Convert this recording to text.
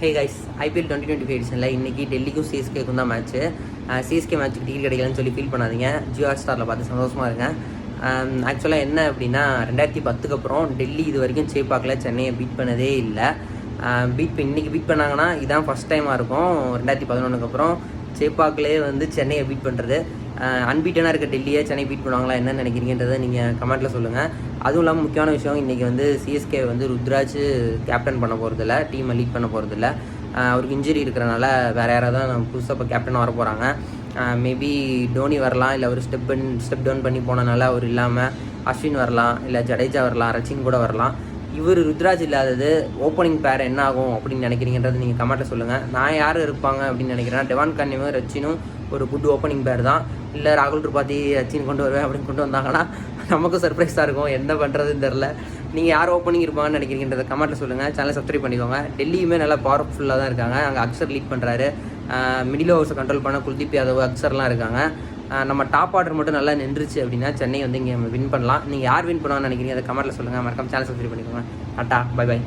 Hey guys, IPL 2025 எடிஷனில் இன்றைக்கி டெல்லிக்கும் சிஎஸ்கேக்கும் தான் match. CSK மேட்ச்சுக்கு டிக்கெட் கிடைக்கலன்னு சொல்லி ஃபீல் பண்ணாதீங்க. ஜியோ ஹாட்ஸ்டாரில் பார்த்து சந்தோஷமாக இருங்க. ஆக்சுவலாக என்ன அப்படின்னா 2010க்கு அப்புறம் டெல்லி இது வரைக்கும் சேப்பாக்கில் சென்னையை பீட் பண்ணதே இல்லை. இன்றைக்கி பீட் பண்ணாங்கன்னா இதுதான் ஃபஸ்ட் டைமாக இருக்கும். 2011க்கு அப்புறம் சேப்பாக்கிலே வந்து சென்னையை பீட் பண்ணுறது. அன்பீட்டனாக இருக்க டெல்லியை சென்னை பீட் பண்ணுவாங்களா என்னன்னு நினைக்கிறீங்கன்றதை நீங்கள் கமெண்ட்டில் சொல்லுங்கள். அதுவும் இல்லாமல் முக்கியமான விஷயம், இன்றைக்கி வந்து சிஎஸ்கே வந்து ருத்ராஜ் கேப்டன் பண்ண போகிறதில்ல, டீமை லீட் பண்ண போகிறதில்ல. அவருக்கு இன்ஜுரி இருக்கிறனால வேறு யாராவது தான் நம்ம புதுசாக இப்போ கேப்டன் வர போகிறாங்க. மேபி டோனி வரலாம், இல்லை அவர் ஸ்டெப் டவுன் பண்ணி போனனால அவர் இல்லாமல் அஸ்வின் வரலாம், இல்லை ஜடேஜா வரலாம், ரச்சின் கூட வரலாம். இவர் ருத்ராஜ் இல்லாதது ஓப்பனிங் பேர் என்ன ஆகும் அப்படின்னு நினைக்கிறீங்கன்றது நீங்கள் கமெண்ட்டில் சொல்லுங்கள். நான் யார் இருப்பாங்க அப்படின்னு நினைக்கிறேன்னா டெவான் கன்னியும் ரச்சினும் ஒரு குட் ஓப்பனிங் பேர் தான். இல்லை ராகுல் திரிபாதி ரச்சின் கொண்டு வருவேன் அப்படின்னு கொண்டு வந்தாங்கன்னா நமக்கும் சர்ப்ரைஸாக இருக்கும். என்ன பண்ணுறதுன்னு தெரில. நீங்கள் யார் ஓப்பனிங் இருப்பாங்கன்னு நினைக்கிறீங்கன்றதை கமெண்ட்டில் சொல்லுங்கள். சேனலை சப்ஸ்கிரைப் பண்ணிக்கோங்க. டெல்லியுமே நல்லா பவர்ஃபுல்லாக தான் இருக்காங்க. அங்கே அக்சர் லீட் பண்ணுறாரு. மிடில் ஓவர்ஸை கண்ட்ரோல் பண்ண குல்தீப் யாதவ், அக்சர்லாம் இருக்காங்க. நம்ம டாப் ஆர்டர் மட்டும் நல்லா நின்றுச்சு அப்படின்னா சென்னை வந்து இங்கே வின் பண்ணலாம். நீங்கள் யார் வின் பண்ணுவான்னு நினைக்கிறீங்க அதை கமெண்ட்டில் சொல்லுங்கள். மறக்காம சேனல் சப்ஸ்கிரைப் பண்ணிக்கோங்க. Tata, bye by.